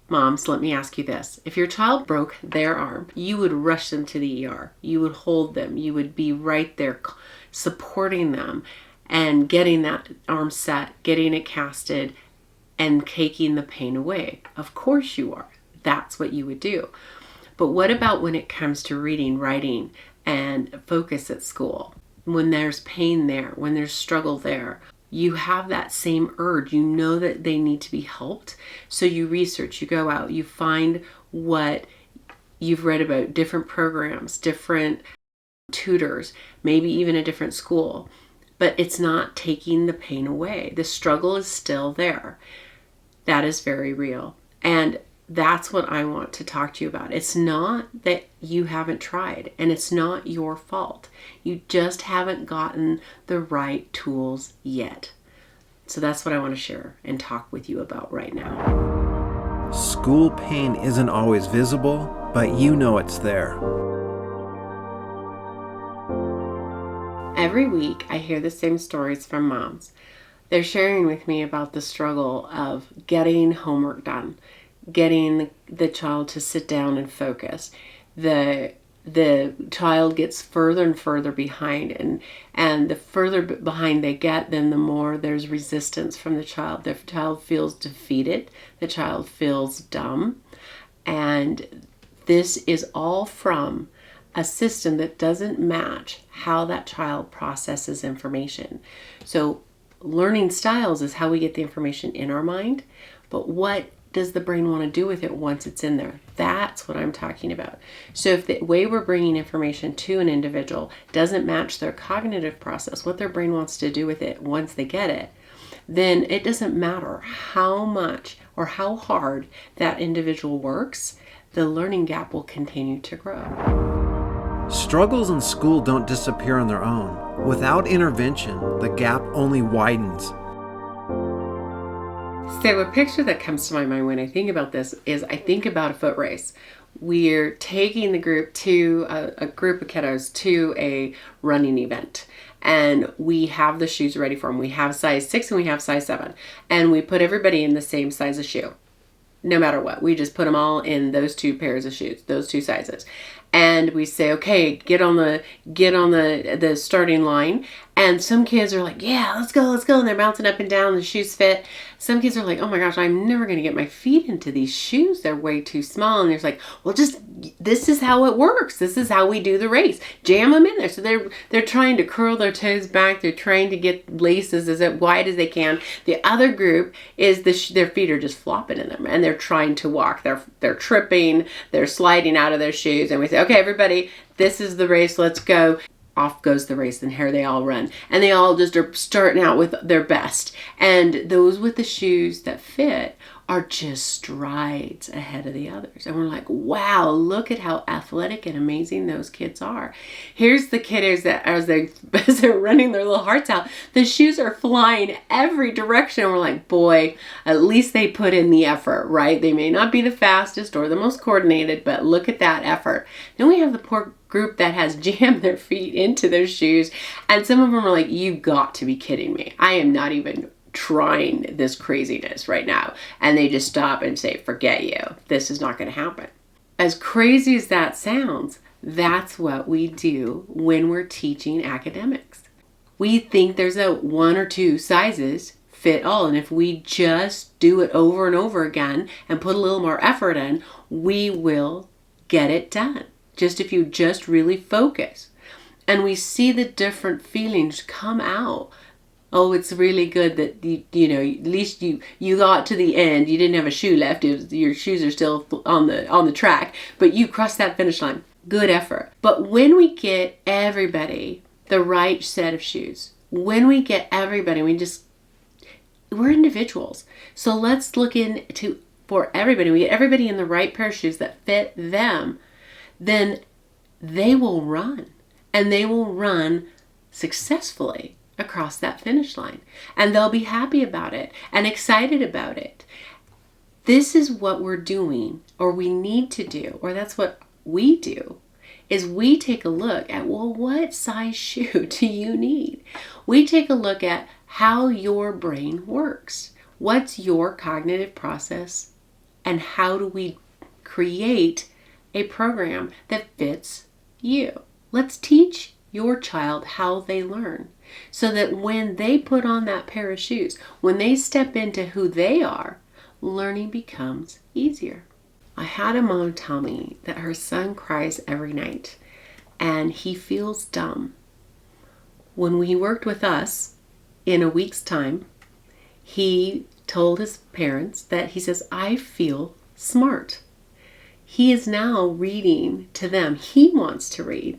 Moms, let me ask you this. If your child broke their arm, you would rush them to the ER. You would hold them. You would be right there supporting them and getting that arm set, getting it casted, and taking the pain away. Of course you are. That's what you would do. But what about when it comes to reading, writing, and focus at school? When there's pain there, when there's struggle there, you have that same urge. You know that they need to be helped. So you research, you go out, you find what you've read about, different programs, different tutors, maybe even a different school. But it's not taking the pain away. The struggle is still there. That is very real. And that's what I want to talk to you about. It's not that you haven't tried, and it's not your fault. You just haven't gotten the right tools yet. So that's what I want to share and talk with you about right now. School pain isn't always visible, but you know it's there. Every week I hear the same stories from moms. They're sharing with me about the struggle of getting homework done, getting the child to sit down and focus. The child gets further and further behind, and the further behind they get, then the more there's resistance from the child. The child feels defeated. The child feels dumb. And this is all from a system that doesn't match how that child processes information. So learning styles is how we get the information in our mind, but what does the brain want to do with it once it's in there? That's what I'm talking about. So if the way we're bringing information to an individual doesn't match their cognitive process, what their brain wants to do with it once they get it, then it doesn't matter how much or how hard that individual works, the learning gap will continue to grow. Struggles in school don't disappear on their own. Without intervention, the gap only widens. So a picture that comes to my mind when I think about this is I think about a foot race. We're taking the group to a group of kiddos to a running event, and we have the shoes ready for them. We have size 6 and we have size 7, and we put everybody in the same size of shoe. No matter what, we just put them all in those 2 pairs of shoes, those 2 sizes. And we say, okay, get on the starting line. And some kids are like, yeah, let's go. And they're bouncing up and down. The shoes fit. Some kids are like, oh my gosh, I'm never going to get my feet into these shoes. They're way too small. And there's like, well, this is how it works. This is how we do the race. Jam them in there. So they're trying to curl their toes back. They're trying to get laces as wide as they can. The other group is their feet are just flopping in them, and they're trying to walk. They're tripping. They're sliding out of their shoes. And we say, okay, everybody, this is the race. Let's go. Off goes the race, and here they all run. And they all just are starting out with their best. And those with the shoes that fit are just strides ahead of the others. And we're like, wow, look at how athletic and amazing those kids are. Here's the kiddos that as they're running their little hearts out, the shoes are flying every direction. And we're like, boy, at least they put in the effort, right? They may not be the fastest or the most coordinated, but look at that effort. Then we have the poor group that has jammed their feet into their shoes. And some of them are like, you've got to be kidding me. I am not even trying this craziness right now. And they just stop and say, forget you. This is not going to happen. As crazy as that sounds, that's what we do when we're teaching academics. We think there's a 1 or 2 sizes fit all. And if we just do it over and over again and put a little more effort in, we will get it done. Just if you just really focus. And we see the different feelings come out. Oh, it's really good that you know, at least you got to the end. You didn't have a shoe left. Your shoes are still on the track, but you crossed that finish line. Good effort. But when we get everybody the right set of shoes, when we get everybody, we're individuals. So let's look for everybody. We get everybody in the right pair of shoes that fit them. Then they will run, and they will run successfully across that finish line, and they'll be happy about it and excited about it. This is what we're doing, or we need to do, or that's what we do, is we take a look at, well, what size shoe do you need? We take a look at how your brain works. What's your cognitive process And how do we create a program that fits you? Let's teach your child how they learn so that when they put on that pair of shoes, when they step into who they are, learning becomes easier. I had a mom tell me that her son cries every night and he feels dumb. When he worked with us in a week's time, he told his parents that he says, I feel smart. He is now reading to them. He wants to read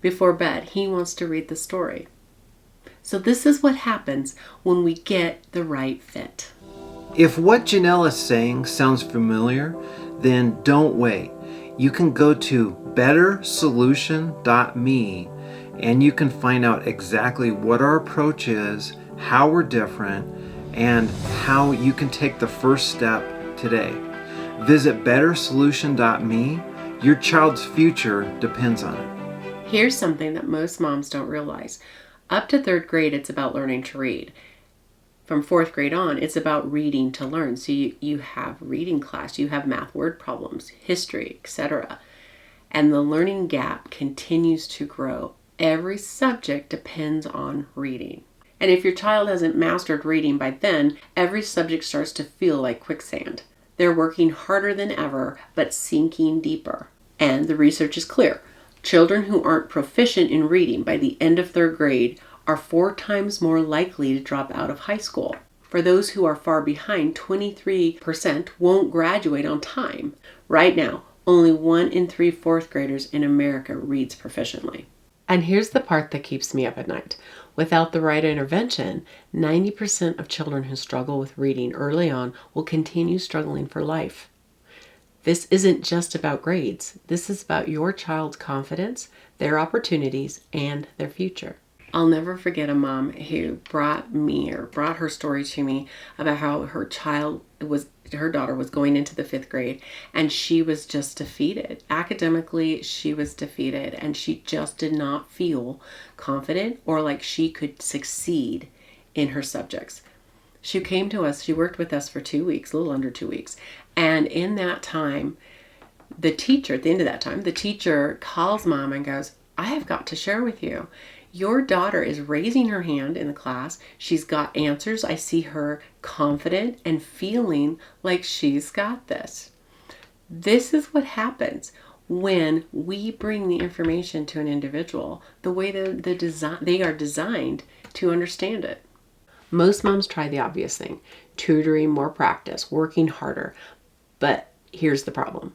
before bed. He wants to read the story. So this is what happens when we get the right fit. If what Janelle is saying sounds familiar, then don't wait. You can go to bettersolution.me and you can find out exactly what our approach is, how we're different, and how you can take the first step today. Visit bettersolution.me. Your child's future depends on it. Here's something that most moms don't realize. Up to 3rd grade, it's about learning to read. From 4th grade on, it's about reading to learn. So you have reading class, you have math word problems, history, etc. And the learning gap continues to grow. Every subject depends on reading. And if your child hasn't mastered reading by then, every subject starts to feel like quicksand. They're working harder than ever, but sinking deeper. And the research is clear. Children who aren't proficient in reading by the end of 3rd grade are 4 times more likely to drop out of high school. For those who are far behind, 23% won't graduate on time. Right now, only 1 in 3 4th graders in America reads proficiently. And here's the part that keeps me up at night. Without the right intervention, 90% of children who struggle with reading early on will continue struggling for life. This isn't just about grades. This is about your child's confidence, their opportunities, and their future. I'll never forget a mom who brought her story to me about how her daughter was going into the 5th grade and she was just defeated. Academically, she was defeated and she just did not feel confident or like she could succeed in her subjects. She came to us, she worked with us for 2 weeks, a little under 2 weeks. And in that time, at the end of that time, the teacher calls mom and goes, I have got to share with you. Your daughter is raising her hand in the class. She's got answers. I see her confident and feeling like she's got this. This is what happens when we bring the information to an individual the way they are designed to understand it. Most moms try the obvious thing, tutoring, more practice, working harder. But here's the problem.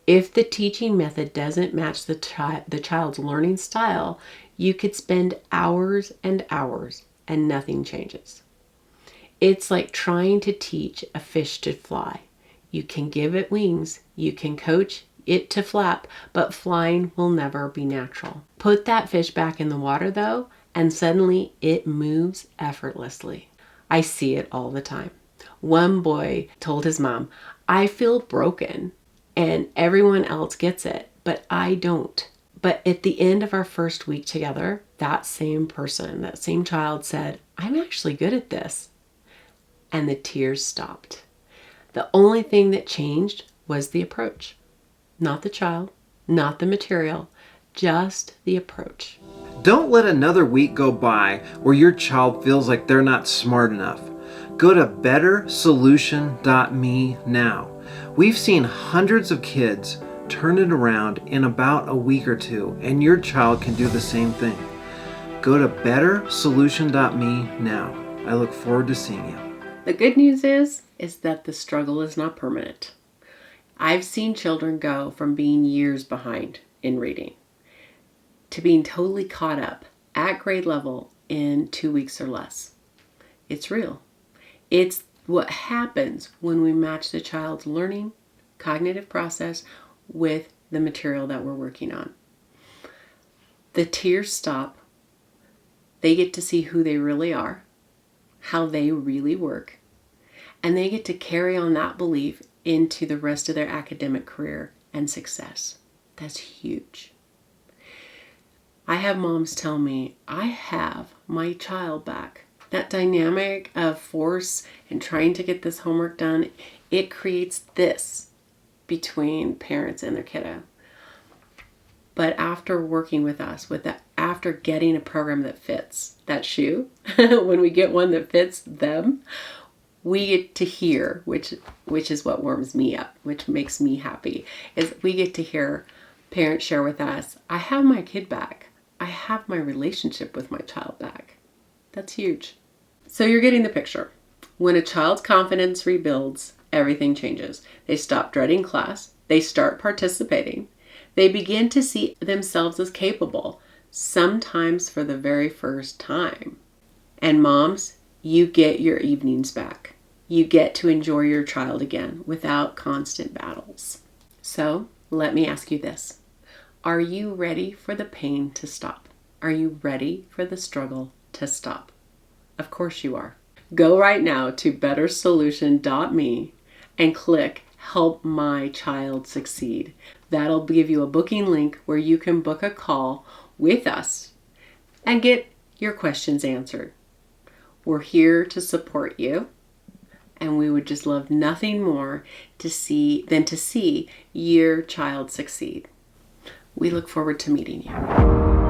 If the teaching method doesn't match the child's learning style, you could spend hours and hours and nothing changes. It's like trying to teach a fish to fly. You can give it wings, you can coach it to flap, but flying will never be natural. Put that fish back in the water though, and suddenly it moves effortlessly. I see it all the time. One boy told his mom, I feel broken and everyone else gets it, but I don't. But at the end of our first week together, that same child said, I'm actually good at this. And the tears stopped. The only thing that changed was the approach. Not the child, not the material, just the approach. Don't let another week go by where your child feels like they're not smart enough. Go to bettersolution.me now. We've seen hundreds of kids turn it around in about a week or 2, and your child can do the same thing. Go to bettersolution.me now. I look forward to seeing you. The good news is that the struggle is not permanent. I've seen children go from being years behind in reading to being totally caught up at grade level in 2 weeks or less. It's real. It's what happens when we match the child's learning, cognitive process with the material that we're working on. The tears stop. They get to see who they really are, how they really work, and they get to carry on that belief into the rest of their academic career and success. That's huge. I have moms tell me, I have my child back. That dynamic of force and trying to get this homework done, it creates this between parents and their kiddo. But after working with us, after getting a program that fits that shoe, when we get one that fits them, we get to hear, which is what warms me up, which makes me happy, is we get to hear parents share with us, I have my kid back. I have my relationship with my child back. That's huge. So you're getting the picture. When a child's confidence rebuilds, everything changes. They stop dreading class. They start participating. They begin to see themselves as capable, sometimes for the very first time. And moms, you get your evenings back. You get to enjoy your child again without constant battles. So let me ask you this. Are you ready for the pain to stop? Are you ready for the struggle to stop? Of course you are. Go right now to bettersolution.me and click Help My Child Succeed. That'll give you a booking link where you can book a call with us and get your questions answered. We're here to support you, and we would just love nothing more than to see your child succeed. We look forward to meeting you.